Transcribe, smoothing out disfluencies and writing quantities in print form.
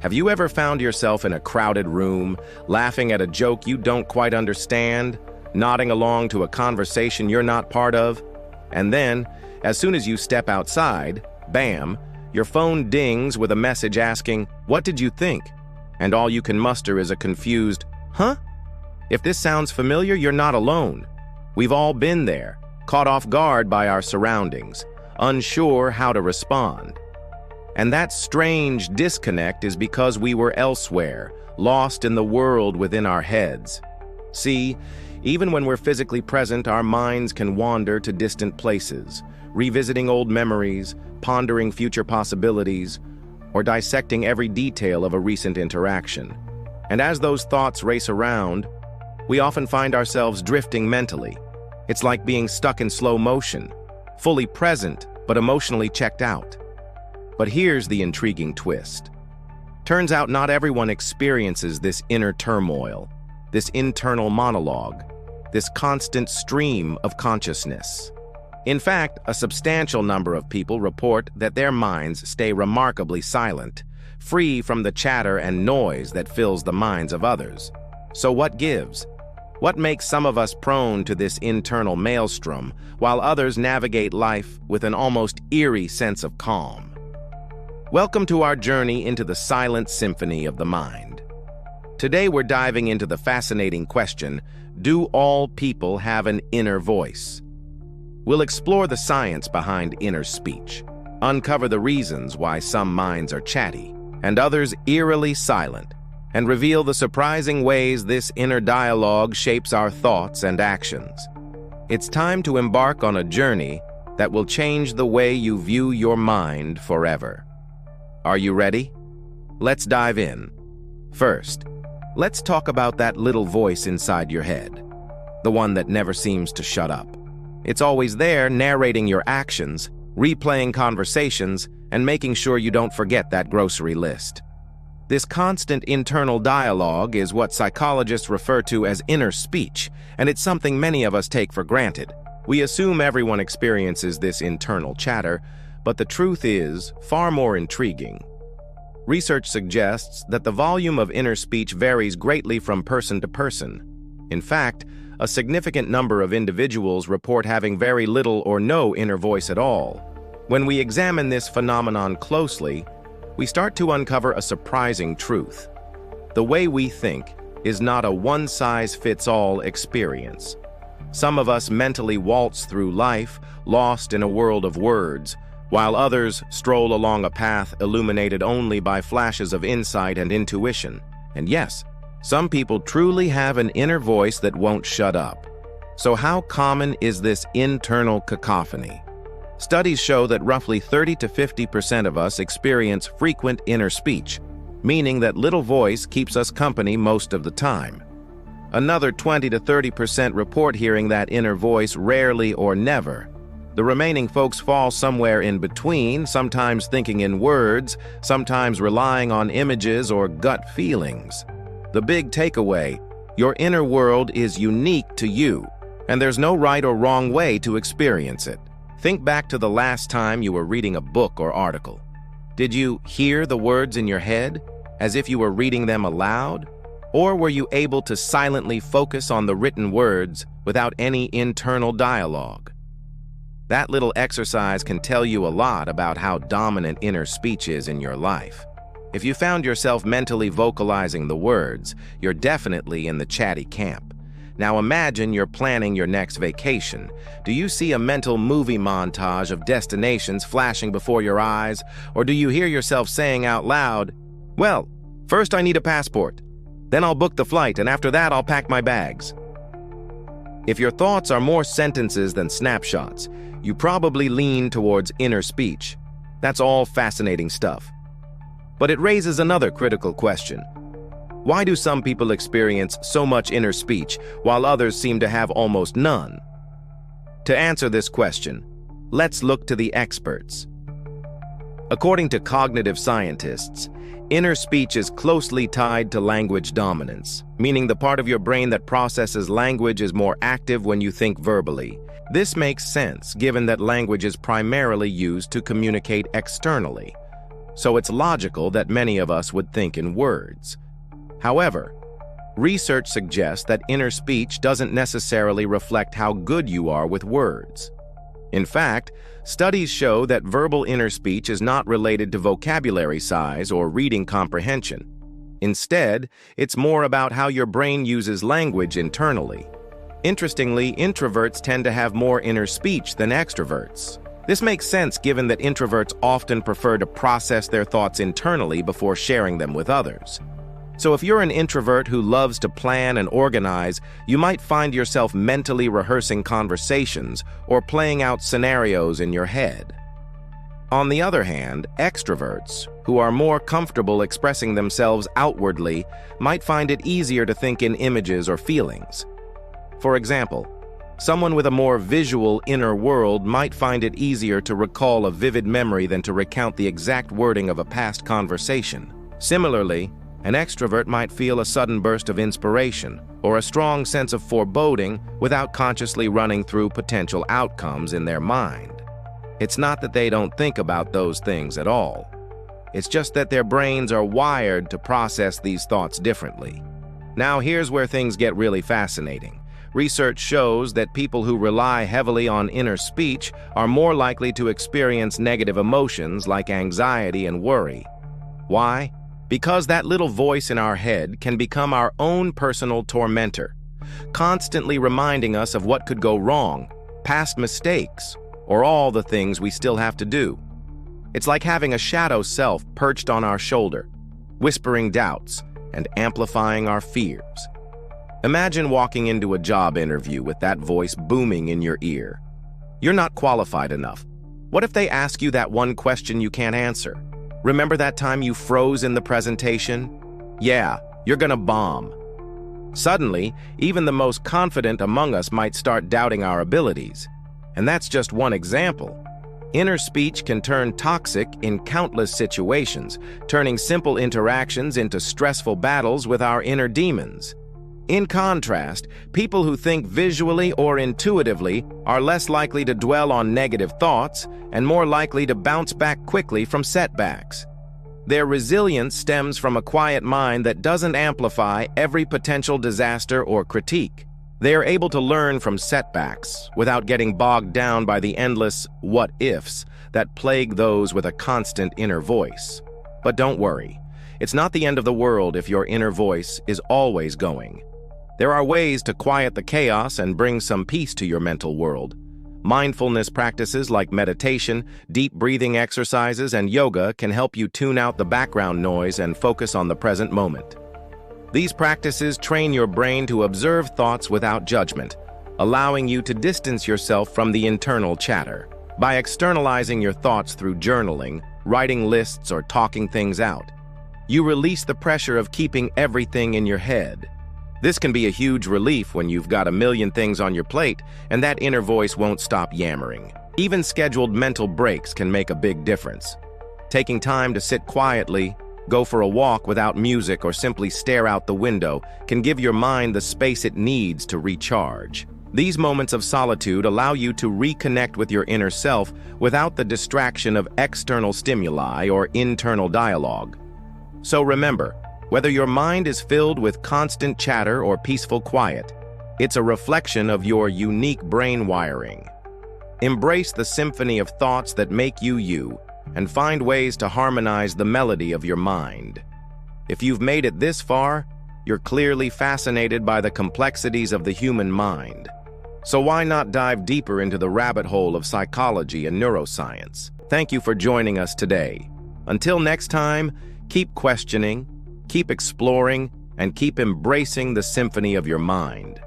Have you ever found yourself in a crowded room, laughing at a joke you don't quite understand, nodding along to a conversation you're not part of? And then, as soon as you step outside, bam, your phone dings with a message asking, "What did you think?" And all you can muster is a confused, "Huh?" If this sounds familiar, you're not alone. We've all been there, caught off guard by our surroundings, unsure how to respond. And that strange disconnect is because we were elsewhere, lost in the world within our heads. See, even when we're physically present, our minds can wander to distant places, revisiting old memories, pondering future possibilities, or dissecting every detail of a recent interaction. And as those thoughts race around, we often find ourselves drifting mentally. It's like being stuck in slow motion, fully present, but emotionally checked out. But here's the intriguing twist. Turns out not everyone experiences this inner turmoil, this internal monologue, this constant stream of consciousness. In fact, a substantial number of people report that their minds stay remarkably silent, free from the chatter and noise that fills the minds of others. So what gives? What makes some of us prone to this internal maelstrom, while others navigate life with an almost eerie sense of calm? Welcome to our journey into the silent symphony of the mind. Today we're diving into the fascinating question, do all people have an inner voice? We'll explore the science behind inner speech, uncover the reasons why some minds are chatty and others eerily silent, and reveal the surprising ways this inner dialogue shapes our thoughts and actions. It's time to embark on a journey that will change the way you view your mind forever. Are you ready? Let's dive in. First, let's talk about that little voice inside your head, the one that never seems to shut up. It's always there, narrating your actions, replaying conversations, and making sure you don't forget that grocery list. This constant internal dialogue is what psychologists refer to as inner speech, and it's something many of us take for granted. We assume everyone experiences this internal chatter, but the truth is far more intriguing. Research suggests that the volume of inner speech varies greatly from person to person. In fact, a significant number of individuals report having very little or no inner voice at all. When we examine this phenomenon closely, we start to uncover a surprising truth. The way we think is not a one-size-fits-all experience. Some of us mentally waltz through life, lost in a world of words, while others stroll along a path illuminated only by flashes of insight and intuition. And yes, some people truly have an inner voice that won't shut up. So how common is this internal cacophony? Studies show that roughly 30 to 50% of us experience frequent inner speech, meaning that little voice keeps us company most of the time. Another 20 to 30% report hearing that inner voice rarely or never. The remaining folks fall somewhere in between, sometimes thinking in words, sometimes relying on images or gut feelings. The big takeaway, your inner world is unique to you, and there's no right or wrong way to experience it. Think back to the last time you were reading a book or article. Did you hear the words in your head, as if you were reading them aloud? Or were you able to silently focus on the written words without any internal dialogue? That little exercise can tell you a lot about how dominant inner speech is in your life. If you found yourself mentally vocalizing the words, you're definitely in the chatty camp. Now imagine you're planning your next vacation. Do you see a mental movie montage of destinations flashing before your eyes? Or do you hear yourself saying out loud, "Well, first I need a passport, then I'll book the flight, and after that I'll pack my bags"? If your thoughts are more sentences than snapshots, you probably lean towards inner speech. That's all fascinating stuff. But it raises another critical question. Why do some people experience so much inner speech while others seem to have almost none? To answer this question, let's look to the experts. According to cognitive scientists, inner speech is closely tied to language dominance, meaning the part of your brain that processes language is more active when you think verbally. This makes sense given that language is primarily used to communicate externally. so it's logical that many of us would think in words. However, research suggests that inner speech doesn't necessarily reflect how good you are with words. In fact, studies show that verbal inner speech is not related to vocabulary size or reading comprehension. Instead, it's more about how your brain uses language internally. Interestingly, introverts tend to have more inner speech than extroverts. This makes sense given that introverts often prefer to process their thoughts internally before sharing them with others. So if you're an introvert who loves to plan and organize, you might find yourself mentally rehearsing conversations or playing out scenarios in your head. On the other hand, extroverts, who are more comfortable expressing themselves outwardly, might find it easier to think in images or feelings. For example, someone with a more visual inner world might find it easier to recall a vivid memory than to recount the exact wording of a past conversation. Similarly, an extrovert might feel a sudden burst of inspiration or a strong sense of foreboding without consciously running through potential outcomes in their mind. It's not that they don't think about those things at all. It's just that their brains are wired to process these thoughts differently. Now, here's where things get really fascinating. Research shows that people who rely heavily on inner speech are more likely to experience negative emotions like anxiety and worry. Why? Because that little voice in our head can become our own personal tormentor, constantly reminding us of what could go wrong, past mistakes, or all the things we still have to do. It's like having a shadow self perched on our shoulder, whispering doubts and amplifying our fears. Imagine walking into a job interview with that voice booming in your ear. You're not qualified enough. What if they ask you that one question you can't answer? Remember that time you froze in the presentation? Yeah, you're gonna bomb. Suddenly, even the most confident among us might start doubting our abilities. And that's just one example. Inner speech can turn toxic in countless situations, turning simple interactions into stressful battles with our inner demons. In contrast, people who think visually or intuitively are less likely to dwell on negative thoughts and more likely to bounce back quickly from setbacks. Their resilience stems from a quiet mind that doesn't amplify every potential disaster or critique. They are able to learn from setbacks without getting bogged down by the endless what-ifs that plague those with a constant inner voice. But don't worry, it's not the end of the world if your inner voice is always going. There are ways to quiet the chaos and bring some peace to your mental world. Mindfulness practices like meditation, deep breathing exercises, and yoga can help you tune out the background noise and focus on the present moment. These practices train your brain to observe thoughts without judgment, allowing you to distance yourself from the internal chatter. By externalizing your thoughts through journaling, writing lists, or talking things out, you release the pressure of keeping everything in your head. This can be a huge relief when you've got a million things on your plate and that inner voice won't stop yammering. Even scheduled mental breaks can make a big difference. Taking time to sit quietly, go for a walk without music, or simply stare out the window can give your mind the space it needs to recharge. These moments of solitude allow you to reconnect with your inner self without the distraction of external stimuli or internal dialogue. So remember, whether your mind is filled with constant chatter or peaceful quiet, it's a reflection of your unique brain wiring. Embrace the symphony of thoughts that make you you, and find ways to harmonize the melody of your mind. If you've made it this far, you're clearly fascinated by the complexities of the human mind. So why not dive deeper into the rabbit hole of psychology and neuroscience? Thank you for joining us today. Until next time, keep questioning, keep exploring, and keep embracing the symphony of your mind.